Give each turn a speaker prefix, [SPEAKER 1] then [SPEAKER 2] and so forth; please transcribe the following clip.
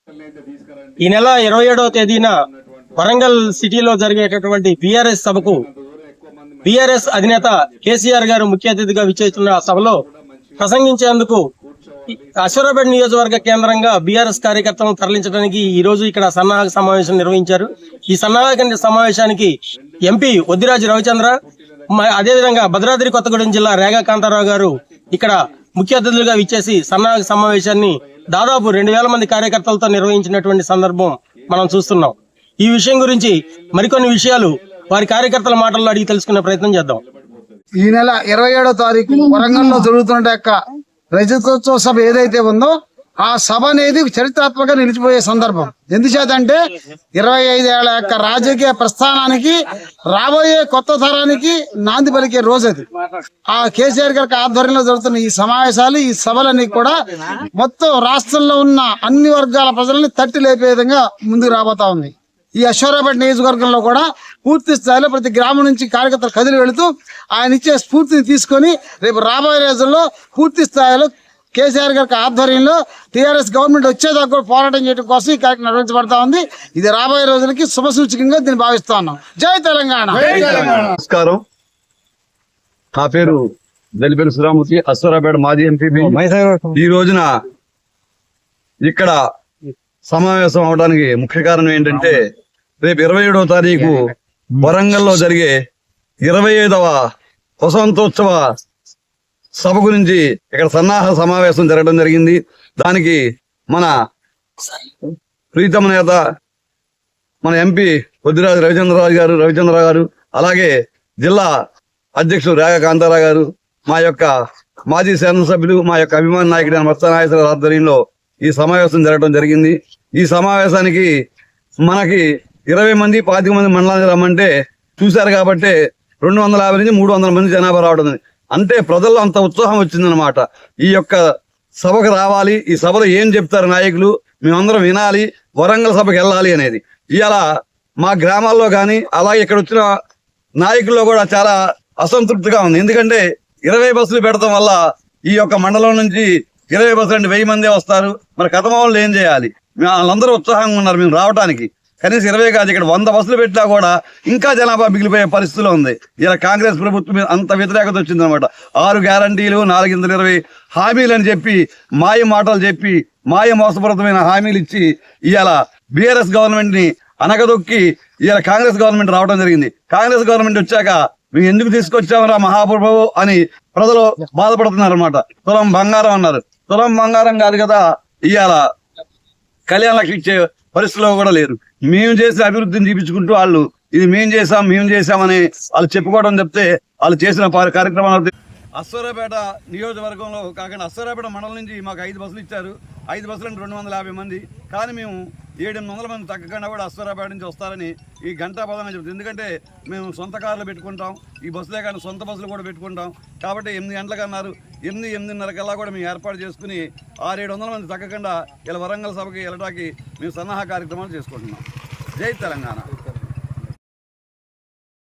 [SPEAKER 1] ఈ నెల 27వ తేదీన వరంగల్ సిటీలో జరిగేటటువంటి బీఆర్ఎస్ సభకు బీఆర్ఎస్ అధినేత కేసీఆర్ గారు ముఖ్య అతిథిగా విచ్చేస్తున్న సభలో ప్రసంగించేందుకు అశ్వరాపేట నియోజకవర్గ కేంద్రంగా బీఆర్ఎస్ కార్యకర్తలను తరలించడానికి ఈ రోజు ఇక్కడ సన్నాహక సమావేశం నిర్వహించారు. ఈ సన్నాహక సమావేశానికి ఎంపీ వద్దిరాజు రవిచంద్ర, అదేవిధంగా భద్రాద్రి కొత్తగూడెం జిల్లా రేగా కాంతారావు గారు ఇక్కడ ముఖ్య అతిథులుగా విచ్చేసి సన్నాహక సమావేశాన్ని దాదాపు 2000 మంది కార్యకర్తలతో నిర్వహించినటువంటి సందర్భం మనం చూస్తున్నాం. ఈ విషయం గురించి మరికొన్ని విషయాలు వారి కార్యకర్తల మాటల్లో అడిగి తెలుసుకునే ప్రయత్నం చేద్దాం.
[SPEAKER 2] ఈ నెల 27వ తారీఖు వరంగల్లో జరుగుతున్న యొక్క రజతోత్సవ సభ ఏదైతే ఉందో ఆ సభ అనేది చరిత్రాత్మకంగా నిలిచిపోయే సందర్భం. ఎందుచేతంటే 25 ఏళ్ల యొక్క రాజకీయ ప్రస్థానానికి, రాబోయే కొత్త తరానికి నాంది పలికే రోజు అది. ఆ కేసీఆర్ గారి ఆధ్వర్యంలో జరుగుతున్న ఈ సమావేశాలు, ఈ సభలన్నీ కూడా మొత్తం రాష్ట్రంలో ఉన్న అన్ని వర్గాల ప్రజల్ని తట్టి లేపే విధంగా ముందుకు రాబోతా ఉంది. ఈ అశ్వరాపేట నియోజకవర్గంలో కూడా పూర్తి స్థాయిలో ప్రతి గ్రామం నుంచి కార్యకర్తలు కదిలి వెళుతూ ఆయన ఇచ్చే స్ఫూర్తిని తీసుకొని రేపు రాబోయే రోజుల్లో పూర్తి స్థాయిలో కేసీఆర్ గారి ఆధ్వర్యంలో టీఆర్ఎస్ గవర్నమెంట్ వచ్చేదాకా కూడా పోరాటం చేయడం కోసం ఈ కార్యక్రమం నిర్వహించబడతా ఉంది. ఇది రాబోయే రోజులకి శుభ సూచకంగా దీన్ని భావిస్తా ఉన్నాం. జై తెలంగాణ.
[SPEAKER 3] నమస్కారం. నా పేరు దలిపేరు శ్రీరామూర్తి, అశ్వరాపేట మాజీ ఎంపీ. ఈ రోజున ఇక్కడ సమావేశం అవడానికి ముఖ్య కారణం ఏంటంటే రేపు 27వ తారీఖు వరంగల్లో జరిగే 25వ వసంతోత్సవ సభ గురించి ఇక్కడ సన్నాహ సమావేశం జరగడం జరిగింది. దానికి మన ప్రీతమ నేత మన ఎంపీ వద్దిరాజు రవిచంద్రరావు గారు, అలాగే జిల్లా అధ్యక్షుడు రేగా కాంతారావు గారు, మా యొక్క మాజీ శాసనసభ్యులు, మా యొక్క అభిమాన నాయకుడు మత్స్యనాగేశ్వర ఆధ్వర్యంలో ఈ సమావేశం జరగడం జరిగింది. ఈ సమావేశానికి మనకి 20 మంది 25 మంది మండలానికి రమ్మంటే చూశారు కాబట్టి 250 నుంచి 300 మంది జనాభా రావడం, అంటే ప్రజల్లో అంత ఉత్సాహం వచ్చిందనమాట. ఈ యొక్క సభకు రావాలి, ఈ సభలో ఏం చెప్తారు నాయకులు, మేమందరం వినాలి, వరంగల్ సభకు వెళ్ళాలి అనేది. ఇవాళ మా గ్రామాల్లో కానీ అలాగే ఇక్కడ వచ్చిన నాయకుల్లో కూడా చాలా అసంతృప్తిగా ఉంది. ఎందుకంటే 20 బస్సులు పెడతాం వల్ల ఈ యొక్క మండలం నుంచి 20 బస్సులు అంటే 1000 మందే వస్తారు. మరి కథమావులు ఏం చేయాలి? వాళ్ళందరూ ఉత్సాహంగా ఉన్నారు మేము రావడానికి. కనీసం 20 కాదు, ఇక్కడ 100 బస్సులు పెట్టినా కూడా ఇంకా జనాభా మిగిలిపోయే పరిస్థితిలో ఉంది. ఇలా కాంగ్రెస్ ప్రభుత్వం అంత వ్యతిరేకత వచ్చిందనమాట. 6 గ్యారంటీలు, 420 హామీలు అని చెప్పి మాయ మాటలు చెప్పి మాయ మోసపూరితమైన హామీలు ఇచ్చి ఇవాళ బీఆర్ఎస్ గవర్నమెంట్ ని అనగదొక్కి ఇవాళ కాంగ్రెస్ గవర్నమెంట్ రావడం జరిగింది. కాంగ్రెస్ గవర్నమెంట్ వచ్చాక మేము ఎందుకు తీసుకొచ్చామరా మహాప్రభు అని ప్రజలు బాధపడుతున్నారు అనమాట. తులం బంగారం అన్నారు. తులం బంగారం కాదు కదా, ఇవాళ కళ్యాణ లక్ష్మి ఇచ్చే పరిస్థితిలో కూడా లేరు. మేము చేసిన అభివృద్ధిని చూపించుకుంటూ వాళ్ళు ఇది మేము చేసామని వాళ్ళు చెప్పుకోవడం చెప్తే వాళ్ళు చేసిన కార్యక్రమాలు. అశ్వరాపేట నియోజకవర్గంలో కాకుండా అశ్వరాపేట మండలం నుంచి మాకు 5 బస్సులు ఇచ్చారు. 5 బస్సులు అంటే 250 మంది. కానీ మేము 700-800 మంది తగ్గకుండా కూడా అశ్వరాపేట నుంచి వస్తారని ఈ గంటా పదం చెప్తుంది. ఎందుకంటే మేము సొంత కార్లు పెట్టుకుంటాం, ఈ బస్సులే కానీ సొంత బస్సులు కూడా పెట్టుకుంటాం. కాబట్టి 8 గంటలకు అన్నారు, 8-8:30 కల్లా కూడా మేము ఏర్పాటు చేసుకుని 600-700 మంది తగ్గకుండా ఇలా వరంగల్ సభకి వెళ్ళడానికి మేము సన్నాహ కార్యక్రమాలు చేసుకుంటున్నాం. జై తెలంగాణ.